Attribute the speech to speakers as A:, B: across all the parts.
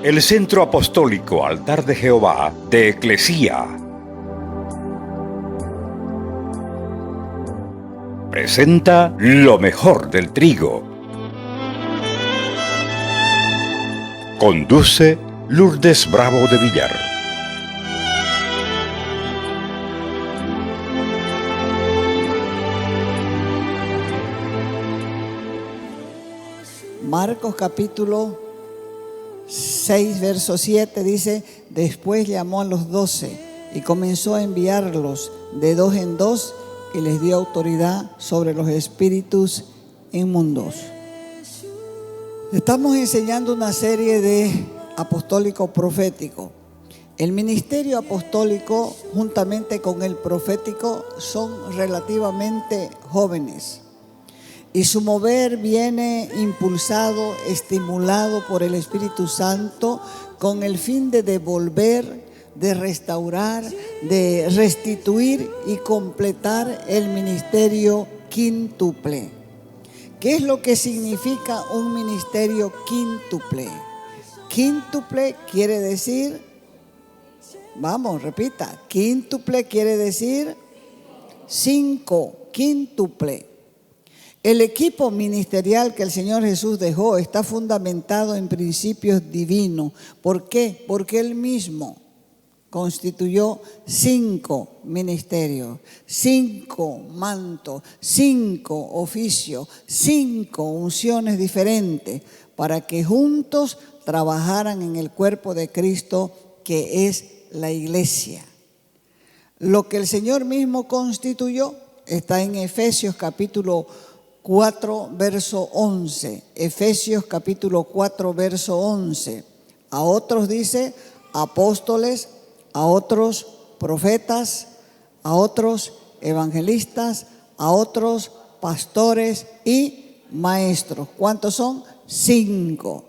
A: El Centro Apostólico Altar de Jehová de Eclesía presenta lo mejor del trigo. Conduce Lourdes Bravo de Villar.
B: Marcos capítulo 6, verso 7 dice: después llamó a los 12 y comenzó a enviarlos de dos en dos y les dio autoridad sobre los espíritus inmundos. Estamos enseñando una serie de apostólico profético. El ministerio apostólico juntamente con el profético son relativamente jóvenes. Y su mover viene impulsado, estimulado por el Espíritu Santo con el fin de devolver, de restaurar, de restituir y completar el ministerio quíntuple. ¿Qué es lo que significa un ministerio quíntuple? Quíntuple quiere decir, repita, quíntuple quiere decir 5, quíntuple. El equipo ministerial que el Señor Jesús dejó está fundamentado en principios divinos. ¿Por qué? Porque Él mismo constituyó 5 ministerios, 5 mantos, 5 oficios, 5 unciones diferentes para que juntos trabajaran en el cuerpo de Cristo, que es la iglesia. Lo que el Señor mismo constituyó está en Efesios capítulo 4, verso 11. Efesios capítulo 4, verso 11. A otros dice apóstoles, a otros profetas, a otros evangelistas, a otros pastores y maestros. ¿Cuántos son? 5.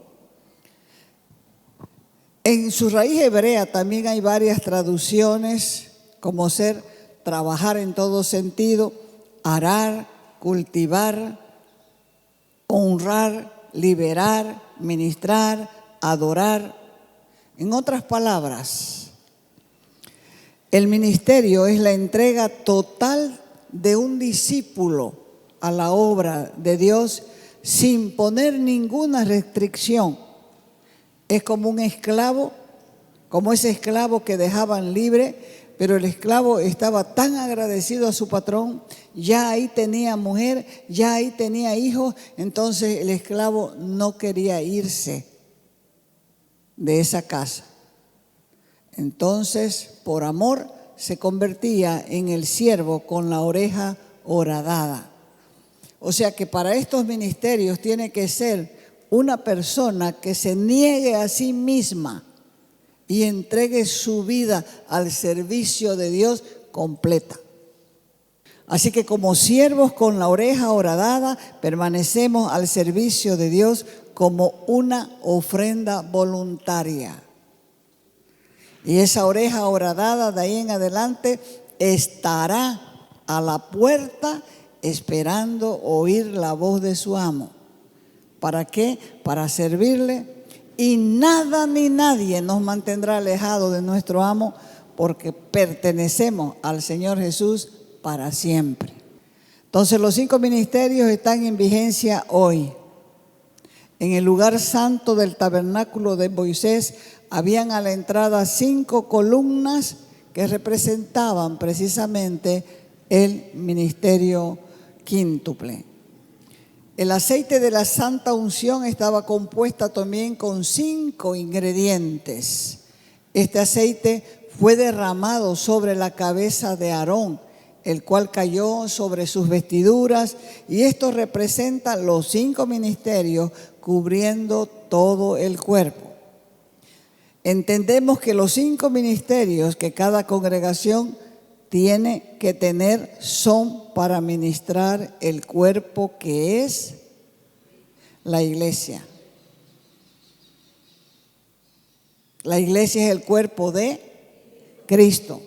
B: En su raíz hebrea también hay varias traducciones, como ser trabajar en todo sentido, arar, cultivar, honrar, liberar, ministrar, adorar. En otras palabras, el ministerio es la entrega total de un discípulo a la obra de Dios sin poner ninguna restricción. Es como un esclavo, como ese esclavo que dejaban libre, pero el esclavo estaba tan agradecido a su patrón, ya ahí tenía mujer, ya ahí tenía hijos, entonces el esclavo no quería irse de esa casa. Entonces, por amor, se convertía en el siervo con la oreja horadada. O sea que para estos ministerios tiene que ser una persona que se niegue a sí misma y entregue su vida al servicio de Dios completa. Así que como siervos con la oreja horadada, permanecemos al servicio de Dios como una ofrenda voluntaria. Y esa oreja horadada de ahí en adelante estará a la puerta esperando oír la voz de su amo. ¿Para qué? Para servirle. Y nada ni nadie nos mantendrá alejados de nuestro amo, porque pertenecemos al Señor Jesús para siempre. Entonces los 5 ministerios están en vigencia hoy. En el lugar santo del tabernáculo de Moisés habían a la entrada 5 columnas que representaban precisamente el ministerio quíntuple. El aceite de la santa unción estaba compuesta también con 5 ingredientes. Este aceite fue derramado sobre la cabeza de Aarón, el cual cayó sobre sus vestiduras, y esto representa los 5 ministerios cubriendo todo el cuerpo. Entendemos que los 5 ministerios que cada congregación tiene que tener son para ministrar el cuerpo que es la iglesia. La iglesia es el cuerpo de Cristo.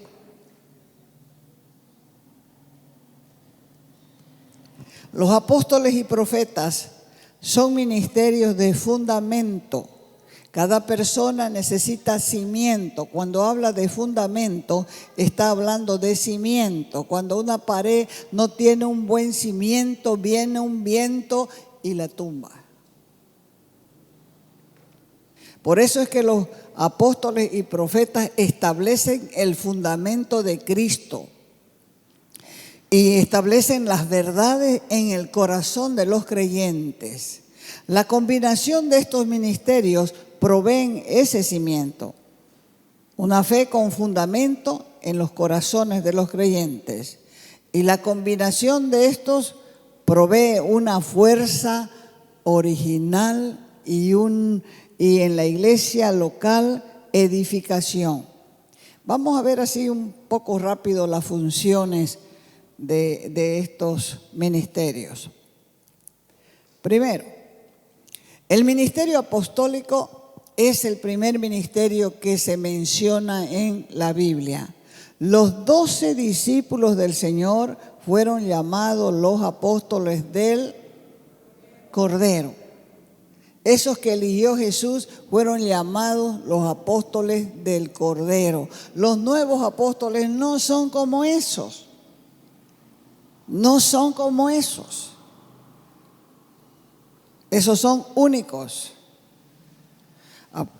B: Los apóstoles y profetas son ministerios de fundamento Cada persona necesita cimiento. Cuando habla de fundamento, está hablando de cimiento. Cuando una pared no tiene un buen cimiento, viene un viento y la tumba. Por eso es que los apóstoles y profetas establecen el fundamento de Cristo y establecen las verdades en el corazón de los creyentes. La combinación de estos ministerios proveen ese cimiento, una fe con fundamento en los corazones de los creyentes. Y la combinación de estos provee una fuerza original y en la iglesia local edificación. Vamos a ver así un poco rápido las funciones de estos ministerios. Primero, el ministerio apostólico es el primer ministerio que se menciona en la Biblia. Los 12 discípulos del Señor fueron llamados los apóstoles del Cordero. Esos que eligió Jesús fueron llamados los apóstoles del Cordero. Los nuevos apóstoles no son como esos. No son como esos. Esos son únicos.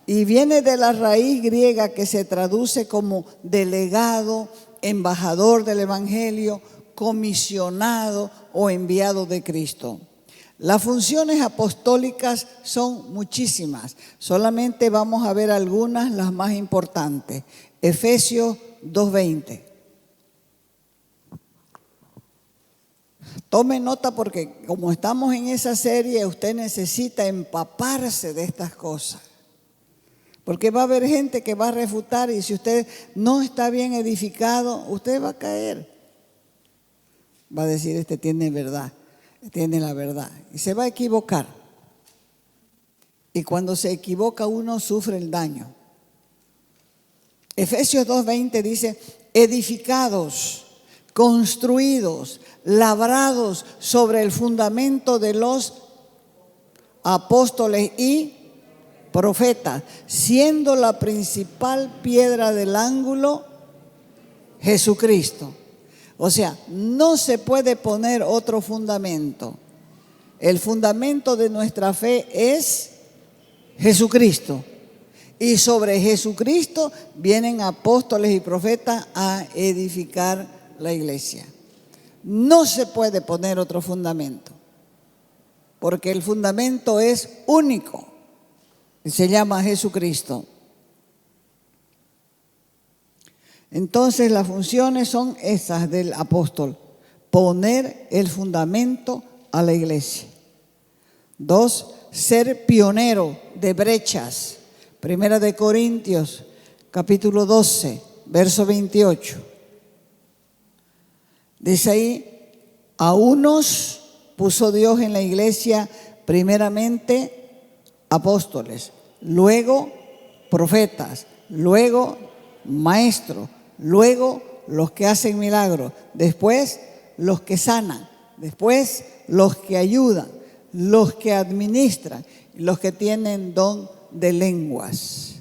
B: Y viene de la raíz griega que se traduce como delegado, embajador del Evangelio, comisionado o enviado de Cristo. Las funciones apostólicas son muchísimas. Solamente vamos a ver algunas, las más importantes. Efesios 2:20. Tome nota porque como estamos en esa serie, usted necesita empaparse de estas cosas. Porque va a haber gente que va a refutar y si usted no está bien edificado, usted va a caer. Va a decir, este tiene verdad, tiene la verdad. Y se va a equivocar. Y cuando se equivoca uno sufre el daño. Efesios 2:20 dice, edificados, construidos, labrados sobre el fundamento de los apóstoles y profetas, siendo la principal piedra del ángulo Jesucristo. O sea, no se puede poner otro fundamento. El fundamento de nuestra fe es Jesucristo. Y sobre Jesucristo vienen apóstoles y profetas a edificar la iglesia. No se puede poner otro fundamento, porque el fundamento es único y se llama Jesucristo. Entonces las funciones son esas del apóstol: poner el fundamento a la iglesia. 2, ser pionero de brechas. Primera de Corintios, capítulo 12, verso 28. Dice ahí, a unos puso Dios en la iglesia primeramente apóstoles, luego profetas, luego maestros, luego los que hacen milagros, después los que sanan, después los que ayudan, los que administran, los que tienen don de lenguas.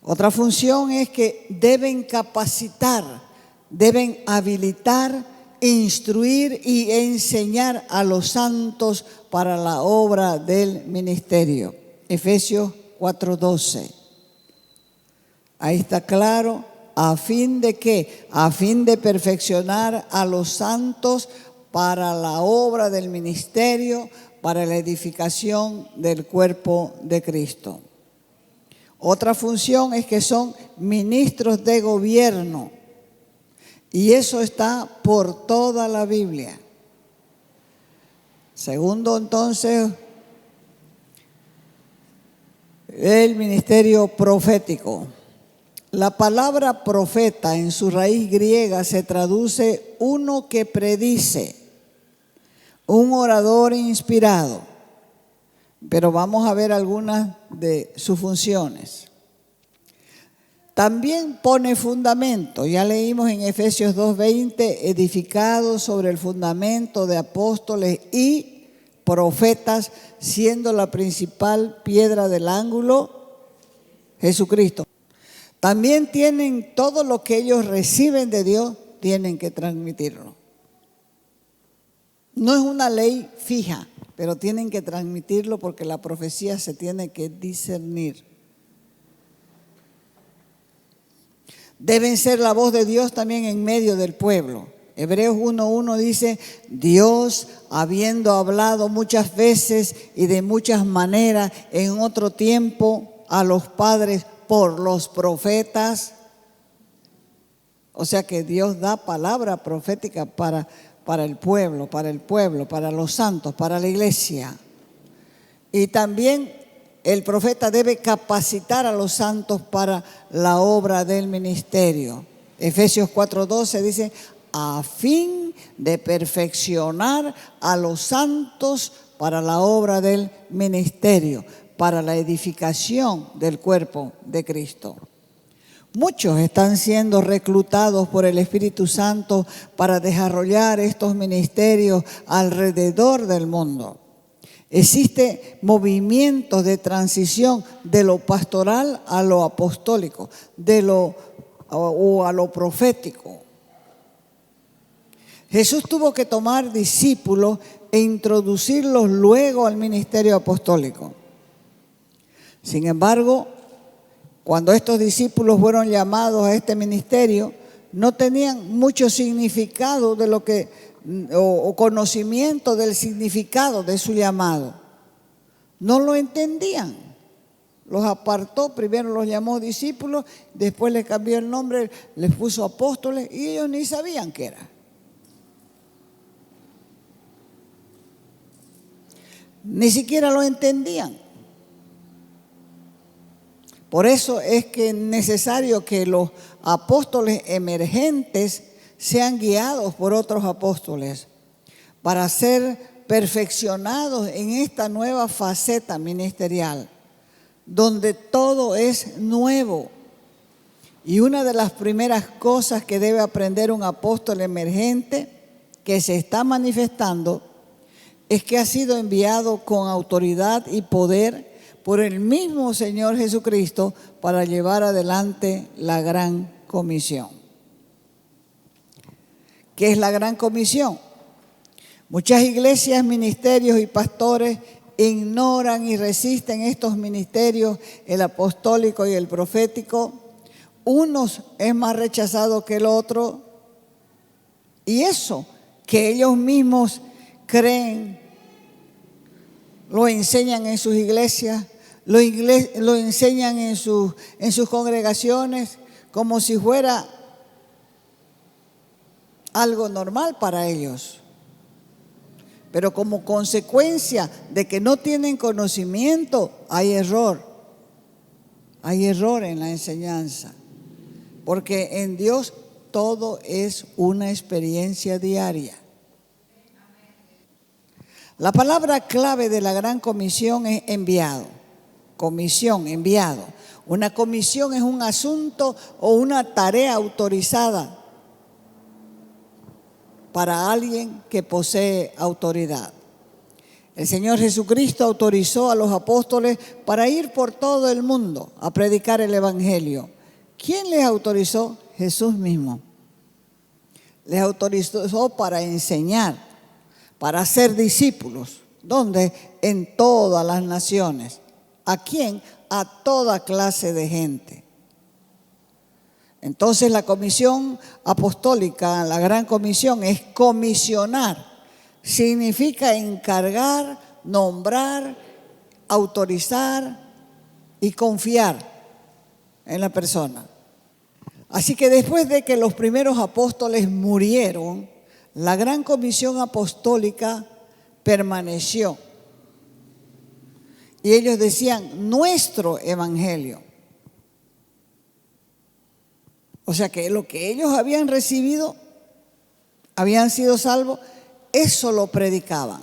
B: Otra función es que deben capacitar, deben habilitar, instruir y enseñar a los santos para la obra del ministerio. Efesios 4:12. Ahí está claro, ¿a fin de qué? A fin de perfeccionar a los santos para la obra del ministerio, para la edificación del cuerpo de Cristo. Otra función es que son ministros de gobierno. Y eso está por toda la Biblia. Segundo, entonces, el ministerio profético. La palabra profeta en su raíz griega se traduce uno que predice, un orador inspirado. Pero vamos a ver algunas de sus funciones. También pone fundamento, ya leímos en Efesios 2:20, edificado sobre el fundamento de apóstoles y profetas, siendo la principal piedra del ángulo Jesucristo. También tienen todo lo que ellos reciben de Dios, tienen que transmitirlo. No es una ley fija, pero tienen que transmitirlo porque la profecía se tiene que discernir. Deben ser la voz de Dios también en medio del pueblo. Hebreos 1:1 dice, Dios, habiendo hablado muchas veces y de muchas maneras en otro tiempo a los padres por los profetas. O sea que Dios da palabra profética para el pueblo, para los santos, para la iglesia. Y también el profeta debe capacitar a los santos para la obra del ministerio. Efesios 4:12 dice, a fin de perfeccionar a los santos para la obra del ministerio, para la edificación del cuerpo de Cristo. Muchos están siendo reclutados por el Espíritu Santo para desarrollar estos ministerios alrededor del mundo. Existen movimientos de transición de lo pastoral a lo apostólico, o a lo profético. Jesús tuvo que tomar discípulos e introducirlos luego al ministerio apostólico. Sin embargo, cuando estos discípulos fueron llamados a este ministerio, no tenían mucho significado de lo que, o conocimiento del significado de su llamado. No lo entendían. Los apartó, primero los llamó discípulos, después les cambió el nombre, les puso apóstoles y ellos ni sabían qué era. Ni siquiera lo entendían. Por eso es que es necesario que los apóstoles emergentes sean guiados por otros apóstoles para ser perfeccionados en esta nueva faceta ministerial, donde todo es nuevo. Y una de las primeras cosas que debe aprender un apóstol emergente que se está manifestando es que ha sido enviado con autoridad y poder por el mismo Señor Jesucristo para llevar adelante la gran comisión. ¿Qué es la gran comisión? Muchas iglesias, ministerios y pastores ignoran y resisten estos ministerios, el apostólico y el profético. Unos es más rechazado que el otro. Y eso que ellos mismos creen, lo enseñan en sus iglesias, lo enseñan en sus congregaciones como si fuera algo normal para ellos. Pero como consecuencia de que no tienen conocimiento, hay error. Hay error en la enseñanza. Porque en Dios todo es una experiencia diaria. La palabra clave de la gran comisión es enviado. Comisión, enviado. Una comisión es un asunto o una tarea autorizada para alguien que posee autoridad. El Señor Jesucristo autorizó a los apóstoles para ir por todo el mundo a predicar el evangelio. ¿Quién les autorizó? Jesús mismo. Les autorizó para enseñar, para ser discípulos. ¿Dónde? En todas las naciones. ¿A quién? A toda clase de gente. Entonces la comisión apostólica, la gran comisión, es comisionar. Significa encargar, nombrar, autorizar y confiar en la persona. Así que después de que los primeros apóstoles murieron, la gran comisión apostólica permaneció. Y ellos decían, nuestro evangelio. O sea que lo que ellos habían recibido, habían sido salvos, eso lo predicaban.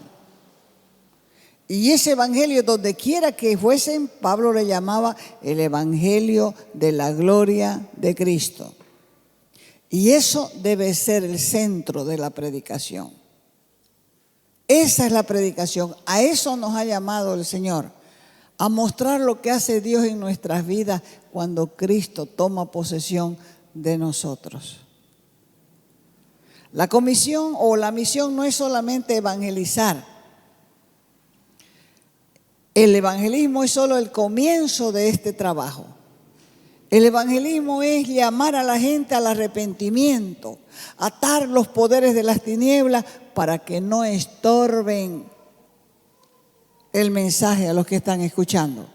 B: Y ese evangelio, donde quiera que fuesen, Pablo le llamaba el evangelio de la gloria de Cristo. Y eso debe ser el centro de la predicación. Esa es la predicación. A eso nos ha llamado el Señor, a mostrar lo que hace Dios en nuestras vidas cuando Cristo toma posesión de nosotros. La comisión o la misión no es solamente evangelizar. El evangelismo es solo el comienzo de este trabajo. El evangelismo es llamar a la gente al arrepentimiento, atar los poderes de las tinieblas para que no estorben el mensaje a los que están escuchando.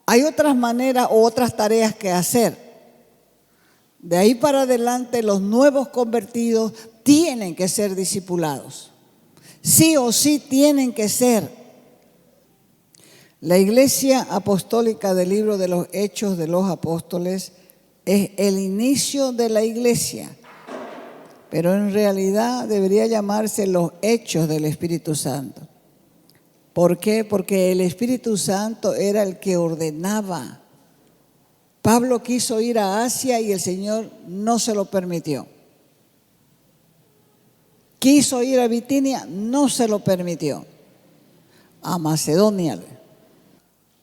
B: Hay otras maneras o otras tareas que hacer. De ahí para adelante los nuevos convertidos tienen que ser discipulados. Sí o sí tienen que ser. La Iglesia Apostólica del Libro de los Hechos de los Apóstoles es el inicio de la Iglesia, pero en realidad debería llamarse los Hechos del Espíritu Santo. ¿Por qué? Porque el Espíritu Santo era el que ordenaba. Pablo quiso ir a Asia y el Señor no se lo permitió. Quiso ir a Bitinia, no se lo permitió. A Macedonia.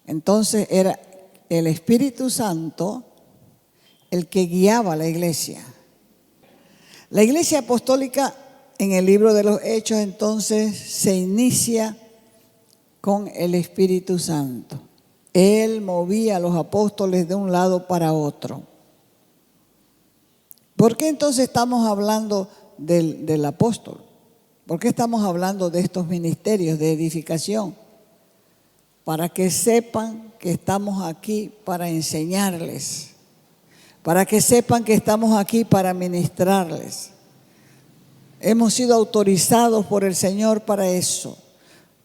B: Entonces era el Espíritu Santo el que guiaba a la iglesia. La Iglesia Apostólica en el libro de los Hechos entonces se inicia con el Espíritu Santo. Él movía a los apóstoles de un lado para otro. ¿Por qué entonces estamos hablando del apóstol? ¿Por qué estamos hablando de estos ministerios de edificación? Para que sepan que estamos aquí para enseñarles, para que sepan que estamos aquí para ministrarles. Hemos sido autorizados por el Señor para eso.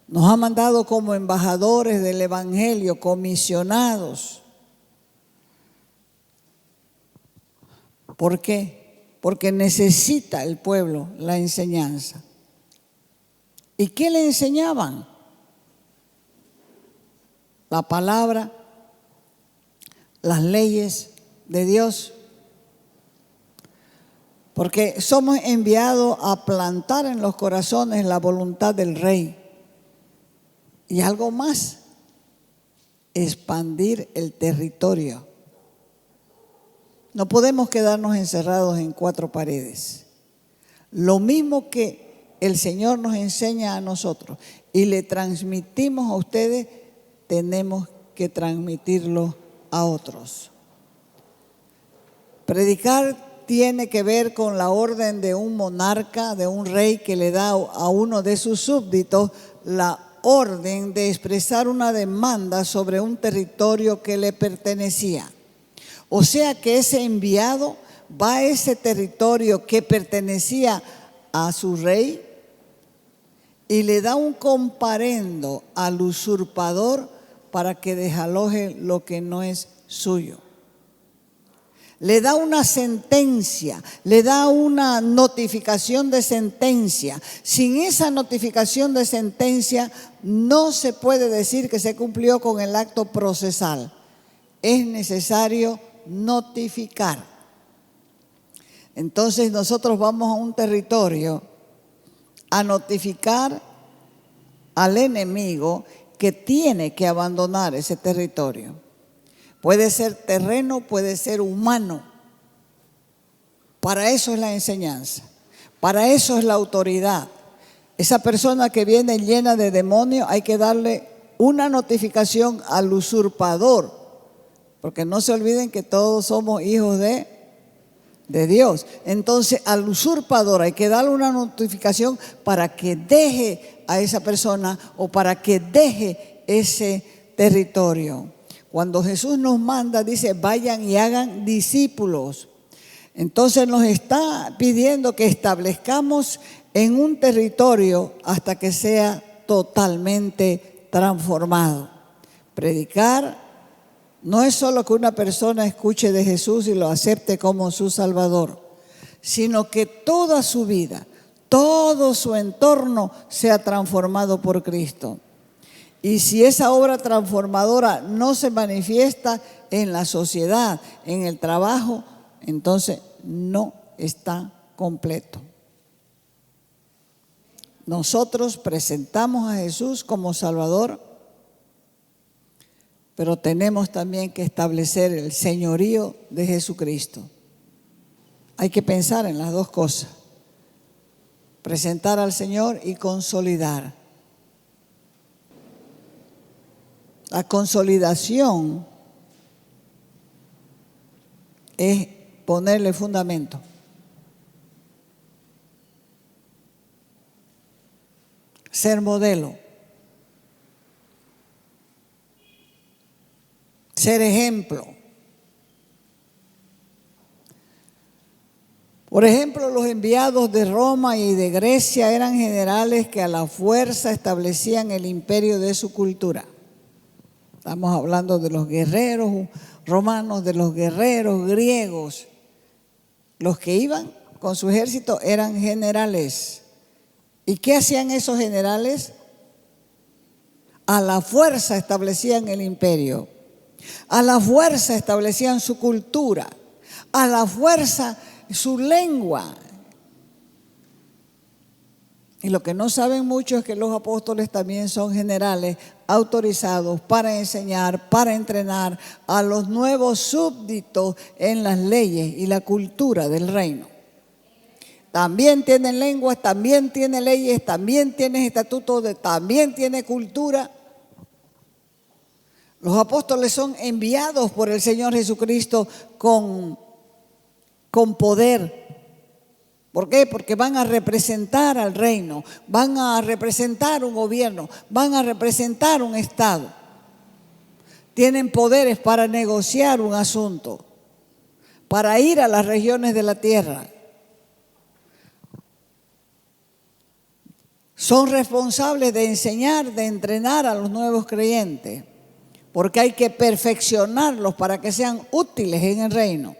B: Nos ha mandado como embajadores del Evangelio, comisionados. ¿Por qué? Porque necesita el pueblo la enseñanza. ¿Y qué le enseñaban? La palabra, las leyes de Dios. Porque somos enviados a plantar en los corazones la voluntad del Rey. Y algo más, expandir el territorio. No podemos quedarnos encerrados en cuatro paredes. Lo mismo que el Señor nos enseña a nosotros y le transmitimos a ustedes, tenemos que transmitirlo a otros. Predicar tiene que ver con la orden de un monarca, de un rey que le da a uno de sus súbditos la orden de expresar una demanda sobre un territorio que le pertenecía. O sea que ese enviado va a ese territorio que pertenecía a su rey y le da un comparendo al usurpador para que desaloje lo que no es suyo. Le da una sentencia, le da una notificación de sentencia. Sin esa notificación de sentencia no se puede decir que se cumplió con el acto procesal. Es necesario notificar. Entonces nosotros vamos a un territorio a notificar al enemigo que tiene que abandonar ese territorio. Puede ser terreno, puede ser humano. Para eso es la enseñanza. Para eso es la autoridad. Esa persona que viene llena de demonios, hay que darle una notificación al usurpador. Porque no se olviden que todos somos hijos de Dios. Entonces al usurpador hay que darle una notificación para que deje a esa persona o para que deje ese territorio. Cuando Jesús nos manda, dice, vayan y hagan discípulos. Entonces nos está pidiendo que establezcamos en un territorio hasta que sea totalmente transformado. Predicar no es solo que una persona escuche de Jesús y lo acepte como su Salvador, sino que toda su vida, todo su entorno sea transformado por Cristo. Y si esa obra transformadora no se manifiesta en la sociedad, en el trabajo, entonces no está completo. nosotros presentamos a Jesús como Salvador, pero tenemos también que establecer el señorío de Jesucristo. Hay que pensar en las dos cosas: presentar al Señor y consolidar. La consolidación es ponerle fundamento. Ser modelo. Ser ejemplo. Por ejemplo, los enviados de Roma y de Grecia eran generales que a la fuerza establecían el imperio de su cultura. Estamos hablando de los guerreros romanos, de los guerreros griegos. Los que iban con su ejército eran generales. ¿Y qué hacían esos generales? A la fuerza establecían el imperio. A la fuerza establecían su cultura. A la fuerza su lengua. Y lo que no saben mucho es que los apóstoles también son generales autorizados para enseñar, para entrenar a los nuevos súbditos en las leyes y la cultura del reino. También tienen lenguas, también tienen leyes, también tienen estatutos, también tiene cultura. Los apóstoles son enviados por el Señor Jesucristo con poder. ¿Por qué? Porque van a representar al reino, van a representar un gobierno, van a representar un estado. Tienen poderes para negociar un asunto, para ir a las regiones de la tierra. Son responsables de enseñar, de entrenar a los nuevos creyentes, porque hay que perfeccionarlos para que sean útiles en el reino.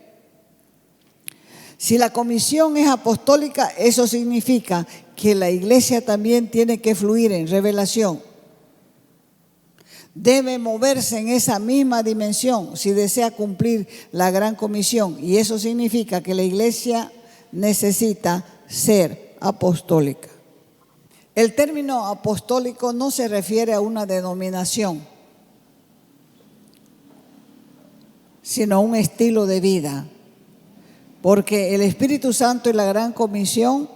B: Si la comisión es apostólica, eso significa que la iglesia también tiene que fluir en revelación. Debe moverse en esa misma dimensión si desea cumplir la gran comisión. Y eso significa que la iglesia necesita ser apostólica. El término apostólico no se refiere a una denominación, sino a un estilo de vida. Porque el Espíritu Santo y la Gran Comisión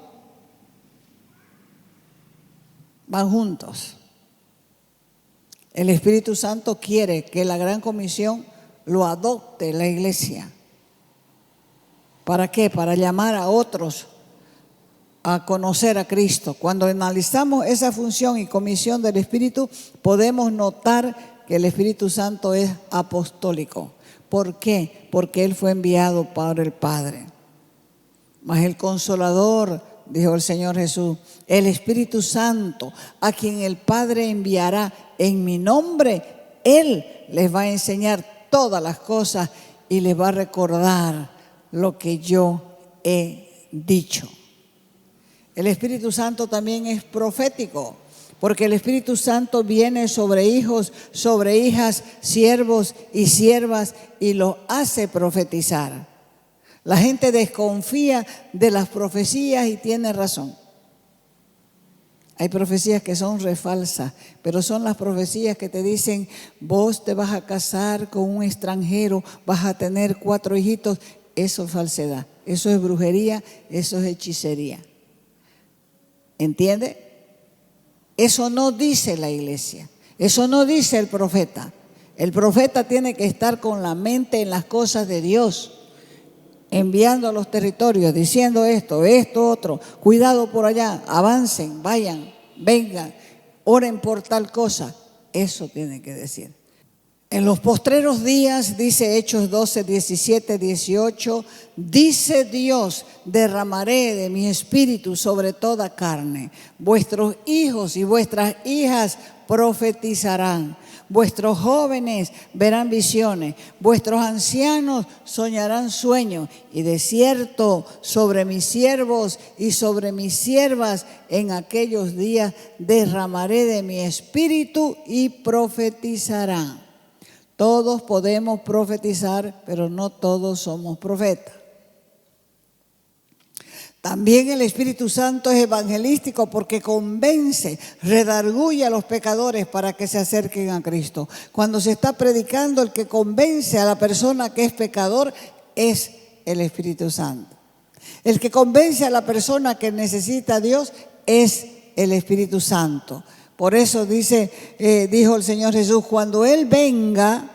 B: van juntos. El Espíritu Santo quiere que la Gran Comisión lo adopte la iglesia. ¿Para qué? Para llamar a otros a conocer a Cristo. Cuando analizamos esa función y comisión del Espíritu, podemos notar que el Espíritu Santo es apostólico. ¿Por qué? Porque Él fue enviado por el Padre. Mas el Consolador, dijo el Señor Jesús, el Espíritu Santo, a quien el Padre enviará en mi nombre, Él les va a enseñar todas las cosas y les va a recordar lo que yo he dicho. El Espíritu Santo también es profético, porque el Espíritu Santo viene sobre hijos, sobre hijas, siervos y siervas y los hace profetizar. La gente desconfía de las profecías y tiene razón. Hay profecías que son falsas, pero son las profecías que te dicen: vos te vas a casar con un extranjero, vas a tener 4 hijitos. Eso es falsedad, eso es brujería, eso es hechicería. ¿Entiende? Eso no dice la iglesia, eso no dice el profeta. El profeta tiene que estar con la mente en las cosas de Dios, enviando a los territorios, diciendo esto, otro, cuidado por allá, avancen, vayan, vengan, oren por tal cosa. Eso tiene que decir. En los postreros días, dice Hechos 12, 17, 18, dice Dios: derramaré de mi espíritu sobre toda carne. Vuestros hijos y vuestras hijas profetizarán. Vuestros jóvenes verán visiones. Vuestros ancianos soñarán sueños. Y de cierto, sobre mis siervos y sobre mis siervas en aquellos días derramaré de mi espíritu y profetizarán. Todos podemos profetizar, pero no todos somos profetas. También el Espíritu Santo es evangelístico porque convence, redarguye a los pecadores para que se acerquen a Cristo. Cuando se está predicando, el que convence a la persona que es pecador es el Espíritu Santo. El que convence a la persona que necesita a Dios es el Espíritu Santo. Por eso dijo el Señor Jesús, cuando Él venga,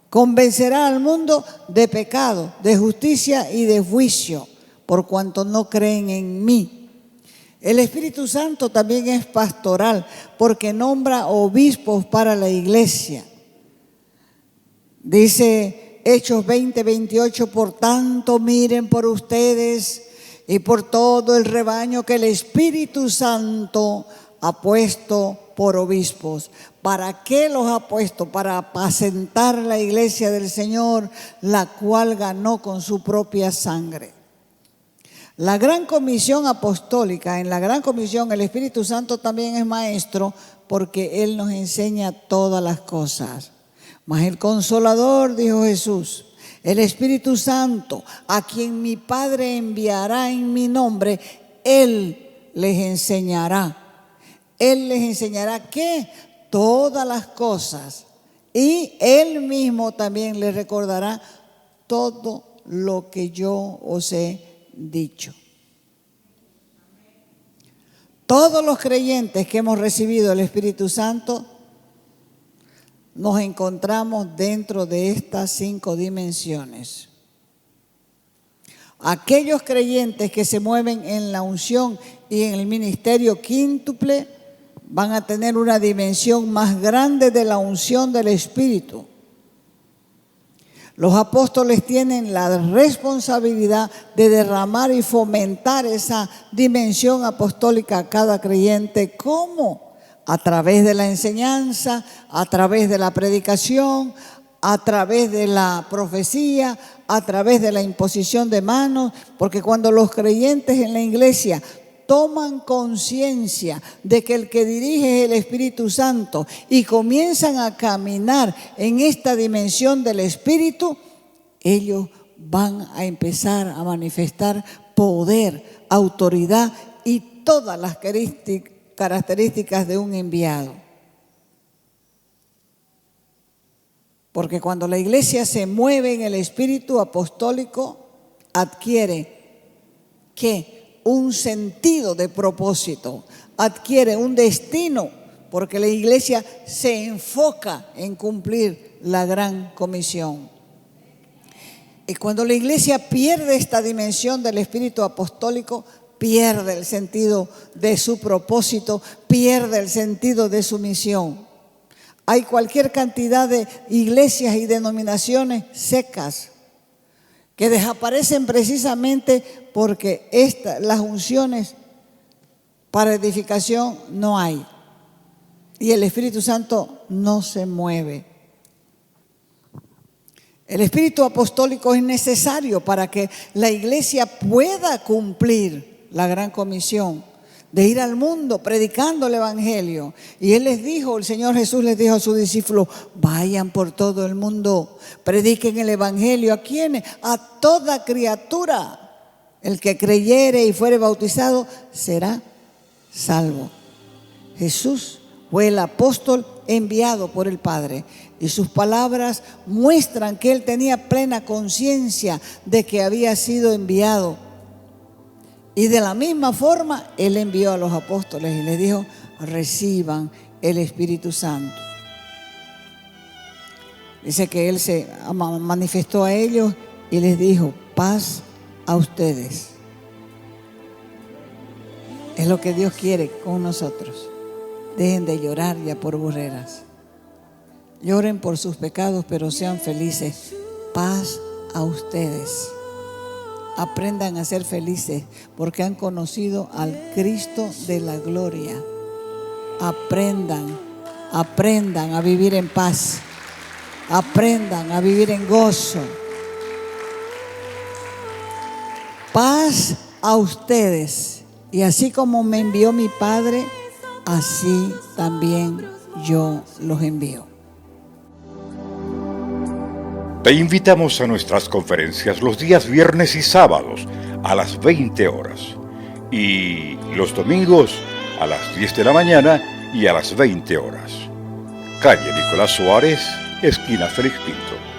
B: convencerá al mundo de pecado, de justicia y de juicio, por cuanto no creen en mí. El Espíritu Santo también es pastoral, porque nombra obispos para la iglesia. Dice Hechos 20:28, por tanto miren por ustedes y por todo el rebaño que el Espíritu Santo ha puesto por obispos. ¿Para qué los ha puesto? Para apacentar la iglesia del Señor, la cual ganó con su propia sangre. La Gran Comisión Apostólica, en la Gran Comisión el Espíritu Santo también es maestro porque Él nos enseña todas las cosas. Mas el Consolador, dijo Jesús, el Espíritu Santo, a quien mi Padre enviará en mi nombre, Él les enseñará. Él les enseñará ¿qué? Todas las cosas. Y Él mismo también les recordará todo lo que yo os he dicho. Todos los creyentes que hemos recibido el Espíritu Santo nos encontramos dentro de estas 5 dimensiones. Aquellos creyentes que se mueven en la unción y en el ministerio quíntuple van a tener una dimensión más grande de la unción del Espíritu. Los apóstoles tienen la responsabilidad de derramar y fomentar esa dimensión apostólica a cada creyente. ¿Cómo? A través de la enseñanza, a través de la predicación, a través de la profecía, a través de la imposición de manos, porque cuando los creyentes en la iglesia toman conciencia de que el que dirige es el Espíritu Santo y comienzan a caminar en esta dimensión del Espíritu, ellos van a empezar a manifestar poder, autoridad y todas las características de un enviado. Porque cuando la iglesia se mueve en el espíritu apostólico, adquiere ¿qué? Un sentido de propósito, adquiere un destino, porque la iglesia se enfoca en cumplir la gran comisión. Y cuando la iglesia pierde esta dimensión del espíritu apostólico, pierde el sentido de su propósito, pierde el sentido de su misión. Hay cualquier cantidad de iglesias y denominaciones secas que desaparecen precisamente porque las unciones para edificación no hay y el Espíritu Santo no se mueve. El Espíritu apostólico es necesario para que la iglesia pueda cumplir la gran comisión de ir al mundo predicando el Evangelio. Y Él les dijo, el Señor Jesús les dijo a sus discípulos, vayan por todo el mundo, prediquen el Evangelio. ¿A quiénes? A toda criatura. El que creyere y fuere bautizado será salvo. Jesús fue el apóstol enviado por el Padre y sus palabras muestran que Él tenía plena conciencia de que había sido enviado. Y de la misma forma, Él envió a los apóstoles y les dijo, reciban el Espíritu Santo. Dice que Él se manifestó a ellos y les dijo, paz a ustedes. Es lo que Dios quiere con nosotros. Dejen de llorar ya por burreras. Lloren por sus pecados, pero sean felices. Paz a ustedes. Aprendan a ser felices porque han conocido al Cristo de la gloria. Aprendan a vivir en paz. Aprendan a vivir en gozo. Paz a ustedes. Y así como me envió mi Padre, así también yo los envío.
A: Te invitamos a nuestras conferencias los días viernes y sábados a las 20 horas y los domingos a las 10 de la mañana y a las 20 horas. Calle Nicolás Suárez, esquina Félix Pinto.